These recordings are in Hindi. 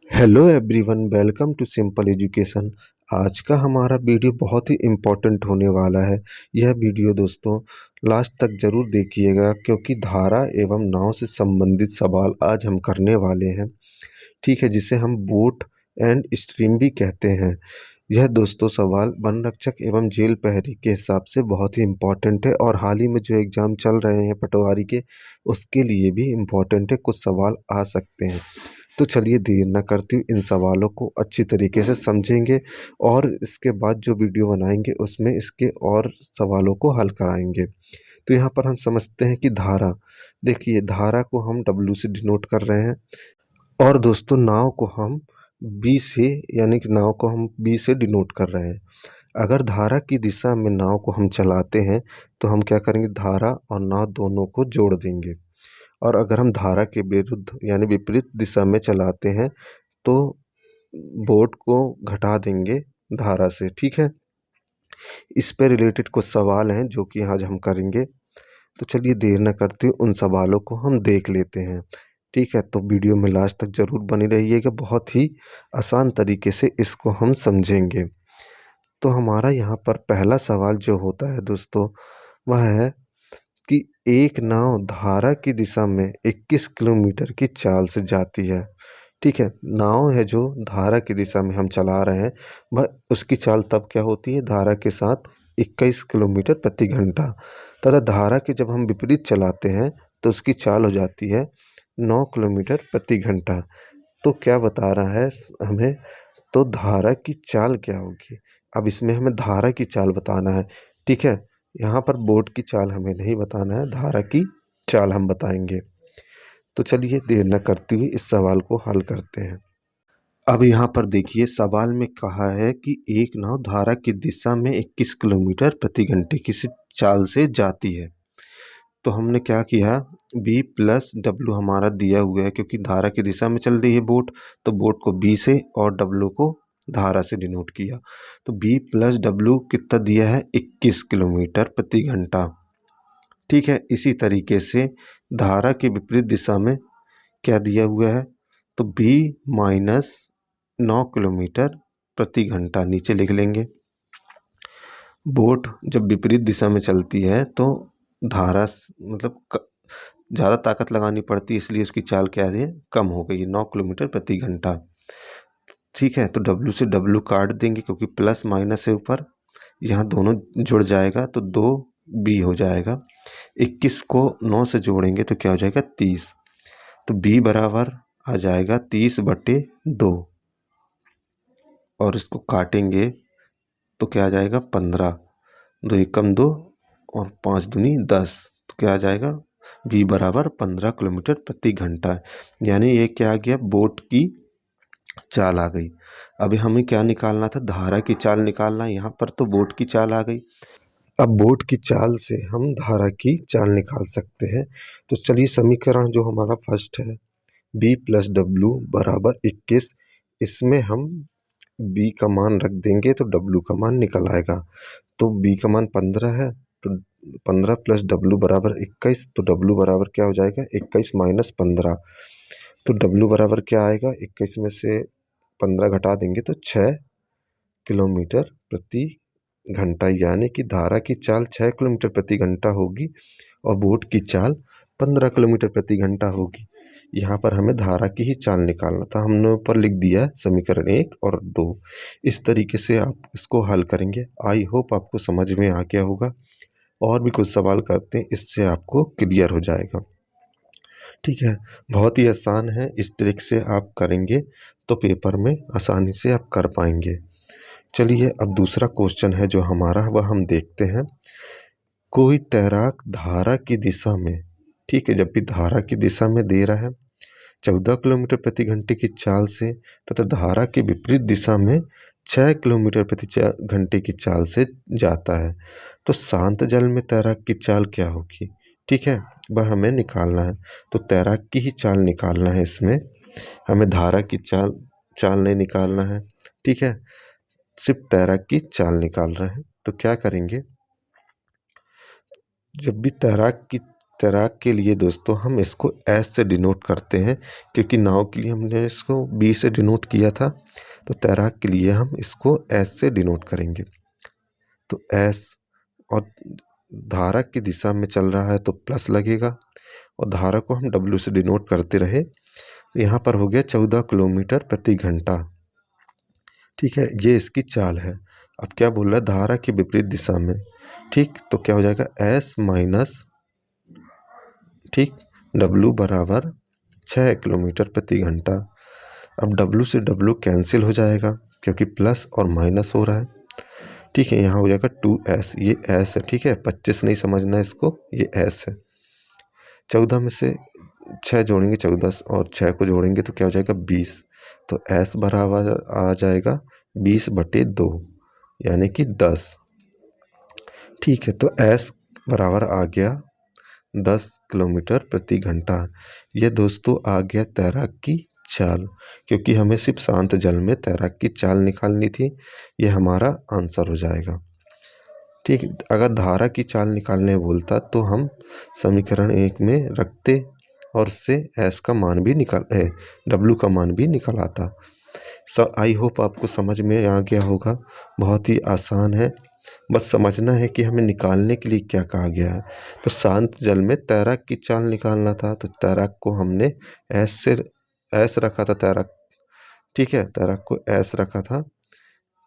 Hello everyone, welcome to simple education. आज का हमारा वीडियो बहुत ही इम्पोर्टेंट होने वाला है। यह वीडियो दोस्तों लास्ट तक ज़रूर देखिएगा, क्योंकि धारा एवं नाव से संबंधित सवाल आज हम करने वाले हैं। ठीक है, जिसे हम बोट एंड स्ट्रीम भी कहते हैं। यह दोस्तों सवाल वन रक्षक एवं जेल प्रहरी के हिसाब से बहुत ही इम्पोर्टेंट है, और हाल ही में जो एग्ज़ाम चल रहे हैं पटवारी के, उसके लिए भी इम्पोर्टेंट है। कुछ सवाल आ सकते हैं, तो चलिए देर न करते हुए इन सवालों को अच्छी तरीके से समझेंगे, और इसके बाद जो वीडियो बनाएंगे उसमें इसके और सवालों को हल कराएंगे। तो यहाँ पर हम समझते हैं कि धारा, देखिए धारा को हम डब्ल्यू से डिनोट कर रहे हैं, और दोस्तों नाव को हम बी से, यानी कि नाव को हम बी से डिनोट कर रहे हैं। अगर धारा की दिशा में नाव को हम चलाते हैं तो हम क्या करेंगे, धारा और नाव दोनों को जोड़ देंगे। और अगर हम धारा के विरुद्ध यानी विपरीत दिशा में चलाते हैं तो बोट को घटा देंगे धारा से। ठीक है, इस पे रिलेटेड कुछ सवाल हैं जो कि आज हम करेंगे। तो चलिए देर न करते हुए उन सवालों को हम देख लेते हैं। ठीक है, तो वीडियो में लास्ट तक ज़रूर बनी रहिएगा, बहुत ही आसान तरीके से इसको हम समझेंगे। तो हमारा यहाँ पर पहला सवाल जो होता है दोस्तों, वह है कि एक नाव धारा की दिशा में 21 किलोमीटर की चाल से जाती है। ठीक है, नाव है जो धारा की दिशा में हम चला रहे हैं, वह उसकी चाल तब क्या होती है, धारा के साथ 21 किलोमीटर प्रति घंटा। तथा धारा के जब हम विपरीत चलाते हैं तो उसकी चाल हो जाती है 9 किलोमीटर प्रति घंटा। तो क्या बता रहा है हमें, तो धारा की चाल क्या होगी। अब इसमें हमें धारा की चाल बताना है। ठीक है, यहाँ पर बोट की चाल हमें नहीं बताना है, धारा की चाल हम बताएंगे। तो चलिए देर न करते हुए इस सवाल को हल करते हैं। अब यहाँ पर देखिए सवाल में कहा है कि एक नाव धारा की दिशा में 21 किलोमीटर प्रति घंटे की चाल से जाती है। तो हमने क्या किया, बी प्लस डब्लू हमारा दिया हुआ है, क्योंकि धारा की दिशा में चल रही है बोट, तो बोट को बी से और डब्लू को धारा से डिनोट किया। तो बी प्लस डब्लू कितना दिया है, 21 किलोमीटर प्रति घंटा। ठीक है, इसी तरीके से धारा के विपरीत दिशा में क्या दिया हुआ है, तो बी माइनस 9 किलोमीटर प्रति घंटा नीचे लिख लेंगे। बोट जब विपरीत दिशा में चलती है तो धारा मतलब ज़्यादा ताकत लगानी पड़ती है, इसलिए उसकी चाल क्या है, कम हो गई, 9 किलोमीटर प्रति घंटा। ठीक है, तो डब्ल्यू से डब्ल्यू काट देंगे, क्योंकि प्लस माइनस है ऊपर, यहाँ दोनों जुड़ जाएगा तो 2 बी हो जाएगा। 21 को 9 से जोड़ेंगे तो क्या हो जाएगा, 30। तो बी बराबर आ जाएगा 30/2, और इसको काटेंगे तो क्या आ जाएगा, 15। 2 एकम 2 और 5 दूनी 10, तो क्या आ जाएगा, बी बराबर 15 किलोमीटर प्रति घंटा। यानी ये क्या आ गया, बोट की चाल आ गई। अभी हमें क्या निकालना था, धारा की चाल निकालना है। यहाँ पर तो बोट की चाल आ गई। अब बोट की चाल से हम धारा की चाल निकाल सकते हैं। तो चलिए समीकरण जो हमारा फर्स्ट है, बी प्लस डब्लू बराबर 21, इसमें हम बी का मान रख देंगे तो डब्लू का मान निकल आएगा। तो बी का मान 15 है, तो 15 प्लस डब्लू बराबर 21, तो डब्लू बराबर क्या हो जाएगा, 21 माइनस 15। तो डब्लू बराबर क्या आएगा, 21 में से 15 घटा देंगे तो 6 किलोमीटर प्रति घंटा। यानी कि धारा की चाल 6 किलोमीटर प्रति घंटा होगी और बोट की चाल 15 किलोमीटर प्रति घंटा होगी। यहाँ पर हमें धारा की ही चाल निकालना था, हमने ऊपर लिख दिया है समीकरण 1 और 2। इस तरीके से आप इसको हल करेंगे। आई होप आपको समझ में आ गया होगा। और भी कुछ सवाल करते हैं, इससे आपको क्लियर हो जाएगा। ठीक है, बहुत ही आसान है, इस ट्रिक से आप करेंगे तो पेपर में आसानी से आप कर पाएंगे। चलिए अब दूसरा क्वेश्चन है जो हमारा, वह हम देखते हैं। कोई तैराक धारा की दिशा में, ठीक है, जब भी धारा की दिशा में दे रहा है 14 किलोमीटर प्रति घंटे की चाल से, तथा धारा के विपरीत दिशा में 6 किलोमीटर प्रति घंटे की चाल से जाता है, तो शांत जल में तैराक की चाल क्या होगी। ठीक है, वह हमें निकालना है। तो तैराक की ही चाल निकालना है, इसमें हमें धारा की चाल चाल नहीं निकालना है। ठीक है, सिर्फ तैराक की चाल निकाल रहे हैं। तो क्या करेंगे, जब भी तैराक की तैराक के लिए दोस्तों हम इसको एस से डिनोट करते हैं, क्योंकि नाव के लिए हमने इसको बी से डिनोट किया था, तो तैराक के लिए हम इसको एस से डिनोट करेंगे। तो एस, और धारा की दिशा में चल रहा है तो प्लस लगेगा, और धारा को हम डब्ल्यू से डिनोट करते रहे। तो यहाँ पर हो गया 14 किलोमीटर प्रति घंटा। ठीक है, ये इसकी चाल है। अब क्या बोल रहा है, धारा की विपरीत दिशा में। ठीक, तो क्या हो जाएगा, एस माइनस, ठीक, डब्लू बराबर 6 किलोमीटर प्रति घंटा। अब डब्लू से डब्लू कैंसिल हो जाएगा, क्योंकि प्लस और माइनस हो रहा है। ठीक है, यहाँ हो जाएगा 2s, ये s है। ठीक है, 25 नहीं समझना है इसको, ये s है। 14 में से 6 जोड़ेंगे, 14 और 6 को जोड़ेंगे तो क्या हो जाएगा, 20। तो s बराबर आ जाएगा 20/2, यानी कि 10। ठीक है, तो s बराबर आ गया 10 किलोमीटर प्रति घंटा। यह दोस्तों आ गया तैराक की चाल, क्योंकि हमें सिर्फ शांत जल में तैराक की चाल निकालनी थी। यह हमारा आंसर हो जाएगा। ठीक, अगर धारा की चाल निकालने बोलता तो हम समीकरण 1 में रखते और उससे एस का मान भी डब्लू का मान भी निकल आता। आई होप आपको समझ में आ गया होगा। बहुत ही आसान है, बस समझना है कि हमें निकालने के लिए क्या कहा गया है। तो शांत जल में तैराक की चाल निकालना था, तो तैराक को हमने एस रखा था तैराक। ठीक है, तैराक को एस रखा था,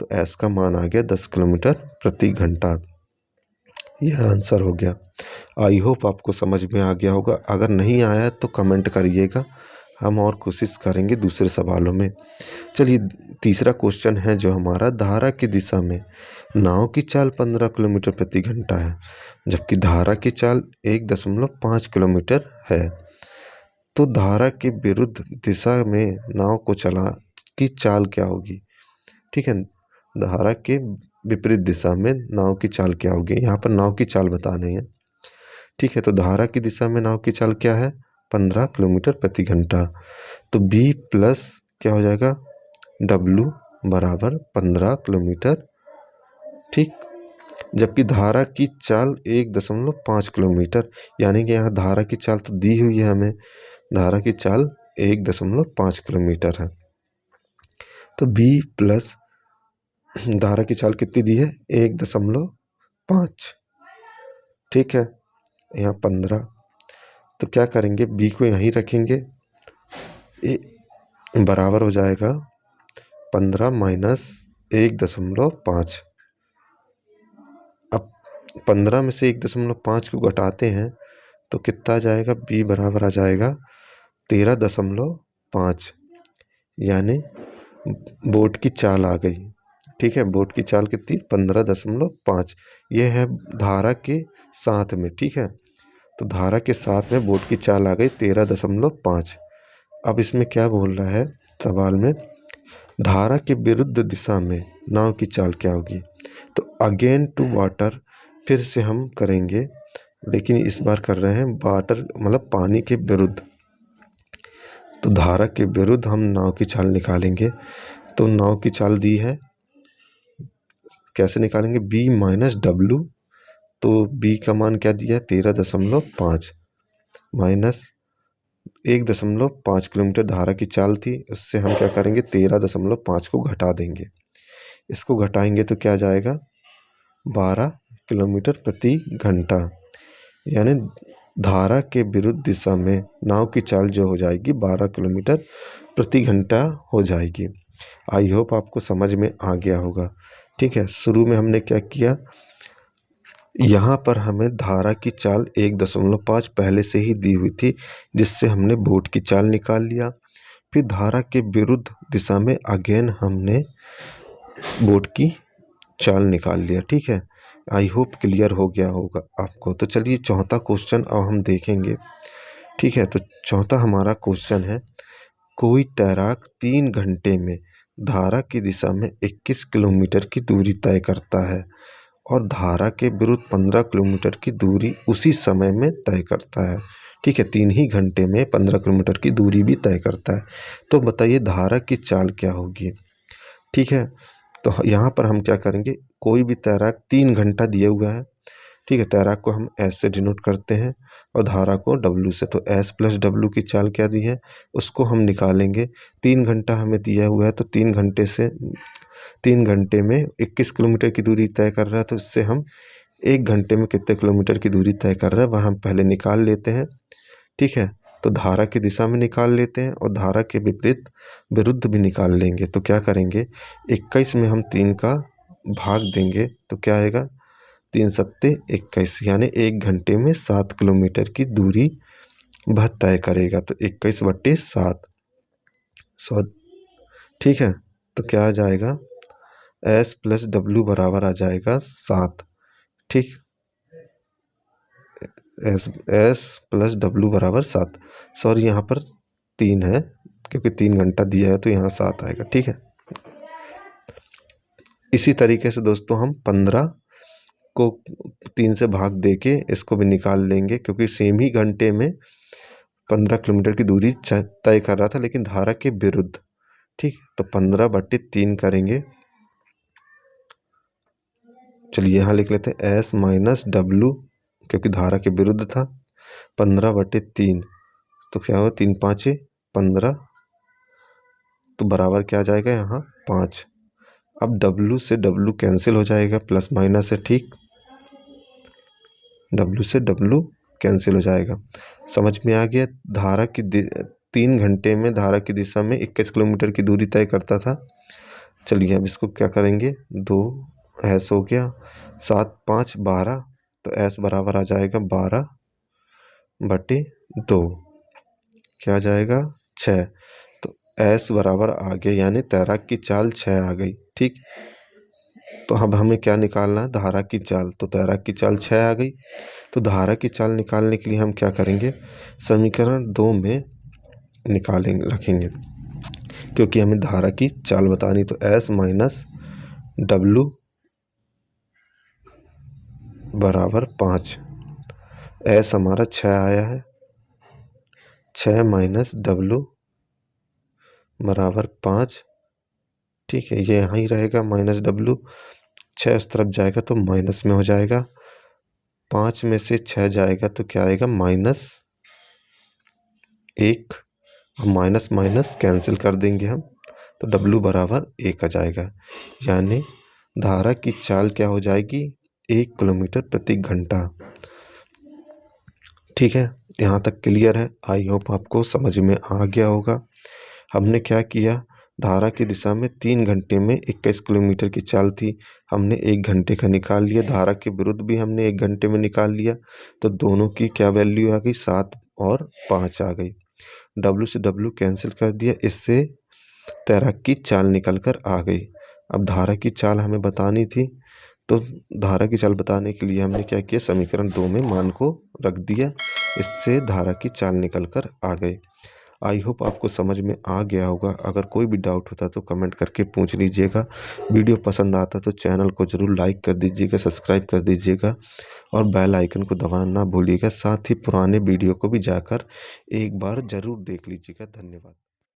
तो एस का मान आ गया 10 किलोमीटर प्रति घंटा। यह आंसर हो गया। आई होप आपको समझ में आ गया होगा। अगर नहीं आया तो कमेंट करिएगा, हम और कोशिश करेंगे दूसरे सवालों में। चलिए, तीसरा क्वेश्चन है जो हमारा, धारा की दिशा में नाव की चाल 15 किलोमीटर प्रति घंटा है, जबकि धारा की चाल 1.5 किलोमीटर है। तो धारा के विरुद्ध दिशा में नाव को चला की चाल क्या होगी। ठीक है, धारा के विपरीत दिशा में नाव की चाल क्या होगी, यहाँ पर नाव की चाल बतानी है। ठीक है, तो धारा की दिशा में नाव की चाल क्या है, 15 किलोमीटर प्रति घंटा। तो b प्लस क्या हो जाएगा, w बराबर 15 किलोमीटर। ठीक, जबकि धारा की चाल 1.5 किलोमीटर, यानी कि यहाँ धारा की चाल तो दी हुई है हमें, धारा की चाल 1.5 किलोमीटर है। तो b प्लस धारा की चाल कितनी दी है, 1.5। ठीक है, यहाँ 15, तो क्या करेंगे, b को यहीं रखेंगे, बराबर हो जाएगा 15 माइनस 1.5। अब 15 में से 1.5 को घटाते हैं तो कितना आ जाएगा, b बराबर आ जाएगा 13.5, यानी बोट की चाल आ गई। ठीक है, बोट की चाल कितनी, 15.5। यह है धारा के साथ में। ठीक है, तो धारा के साथ में बोट की चाल आ गई 13.5। अब इसमें क्या बोल रहा है सवाल में, धारा के विरुद्ध दिशा में नाव की चाल क्या होगी। तो अगेन टू वाटर, फिर से हम करेंगे, लेकिन इस बार कर रहे हैं वाटर मतलब पानी के विरुद्ध। तो धारा के विरुद्ध हम नाव की चाल निकालेंगे। तो नाव की चाल दी है, कैसे निकालेंगे, b माइनस डब्लू। तो b का मान क्या दिया है, 13.5 माइनस 1.5 किलोमीटर धारा की चाल थी, उससे हम क्या करेंगे, 13.5 को घटा देंगे। इसको घटाएंगे तो क्या जाएगा, 12 किलोमीटर प्रति घंटा, यानी धारा के विरुद्ध दिशा में नाव की चाल जो हो जाएगी 12 किलोमीटर प्रति घंटा हो जाएगी। आई होप आपको समझ में आ गया होगा। ठीक है, शुरू में हमने क्या किया, यहाँ पर हमें धारा की चाल 1.5 पहले से ही दी हुई थी, जिससे हमने बोट की चाल निकाल लिया। फिर धारा के विरुद्ध दिशा में अगेन हमने बोट की चाल निकाल लिया। ठीक है, आई होप क्लियर हो गया होगा आपको। तो चलिए चौथा क्वेश्चन अब हम देखेंगे। ठीक है, तो चौथा हमारा क्वेश्चन है, कोई तैराक 3 घंटे में धारा की दिशा में 21 किलोमीटर की दूरी तय करता है और धारा के विरुद्ध 15 किलोमीटर की दूरी उसी समय में तय करता है। ठीक है, 3 ही घंटे में 15 किलोमीटर की दूरी भी तय करता है। तो बताइए धारा की चाल क्या होगी। ठीक है, तो यहाँ पर हम क्या करेंगे, कोई भी तैराक 3 घंटा दिया हुआ है, ठीक है, तैराक को हम एस से डिनोट करते हैं और धारा को डब्लू से। तो एस प्लस डब्लू की चाल क्या दी है उसको हम निकालेंगे। 3 घंटा हमें दिया हुआ है तो 3 घंटे में 21 किलोमीटर की दूरी तय कर रहा है, तो इससे हम 1 घंटे में कितने किलोमीटर की दूरी तय कर रहा है वह हम पहले निकाल लेते हैं। ठीक है, तो धारा की दिशा में निकाल लेते हैं और धारा के विरुद्ध भी निकाल लेंगे। तो क्या करेंगे, 21 में हम 3 का भाग देंगे तो क्या आएगा, 3 सत्ते 21, यानी 1 घंटे में 7 किलोमीटर की दूरी वह तय करेगा। तो 21/7 100। ठीक है, तो क्या आ जाएगा, एस प्लस डब्लू बराबर आ जाएगा 7। ठीक, एस प्लस डब्लू बराबर 7। सॉरी, यहाँ पर 3 है क्योंकि 3 घंटा दिया है तो यहाँ 7 आएगा। ठीक है, इसी तरीके से दोस्तों हम 15 को 3 से भाग देके इसको भी निकाल लेंगे, क्योंकि सेम ही घंटे में 15 किलोमीटर की दूरी तय कर रहा था लेकिन धारा के विरुद्ध। ठीक, तो 15/3 करेंगे। चलिए यहाँ लिख लेते हैं एस माइनस डब्लू, क्योंकि धारा के विरुद्ध था। 15/3 तो क्या होगा, 3 5 15, तो बराबर क्या आ जाएगा यहाँ 5। अब डब्लू से डब्लू कैंसिल हो जाएगा, प्लस माइनस है। ठीक, डब्लू से डब्लू कैंसिल हो जाएगा। समझ में आ गया। धारा की 3 घंटे में धारा की दिशा में 21 किलोमीटर की दूरी तय करता था। चलिए अब इसको क्या करेंगे, 2 एस हो गया, 7 5 12, तो एस बराबर आ जाएगा 12/2, क्या आ जाएगा 6। तो एस बराबर आ गया, यानी तैराक की चाल 6 आ गई। ठीक, तो अब हमें क्या निकालना है, धारा की चाल। तो तैराक की चाल 6 आ गई। तो धारा की चाल निकालने के लिए हम क्या करेंगे, समीकरण 2 में रखेंगे, क्योंकि हमें धारा की चाल बतानी। तो एस माइनस डब्लू बराबर 5। एस हमारा 6 आया है, 6 माइनस डब्लू बराबर 5। ठीक है, ये यहाँ ही रहेगा माइनस डब्लू, 6 उस तरफ जाएगा तो माइनस में हो जाएगा। 5 में से 6 जाएगा तो क्या आएगा, -1। माइनस माइनस कैंसिल कर देंगे हम, तो डब्लू बराबर 1 आ जाएगा, यानी धारा की चाल क्या हो जाएगी, 1 किलोमीटर प्रति घंटा। ठीक है, यहाँ तक क्लियर है। आई होप आपको समझ में आ गया होगा। हमने क्या किया, धारा की दिशा में 3 घंटे में 21 किलोमीटर की चाल थी, हमने 1 घंटे का निकाल लिया। धारा के विरुद्ध भी हमने 1 घंटे में निकाल लिया, तो दोनों की क्या वैल्यू आ गई, 7 और 5 आ गई। डब्लू से डब्लू कैंसिल कर दिया, इससे तैराक की चाल निकल कर आ गई। अब धारा की चाल हमें बतानी थी, तो धारा की चाल बताने के लिए हमने क्या किया, समीकरण 2 में मान को रख दिया, इससे धारा की चाल निकल कर आ गई। आई होप आपको समझ में आ गया होगा। अगर कोई भी डाउट होता तो कमेंट करके पूछ लीजिएगा। वीडियो पसंद आता तो चैनल को ज़रूर लाइक कर दीजिएगा, सब्सक्राइब कर दीजिएगा और बेल आइकन को दबाना ना भूलिएगा। साथ ही पुराने वीडियो को भी जाकर एक बार ज़रूर देख लीजिएगा। धन्यवाद।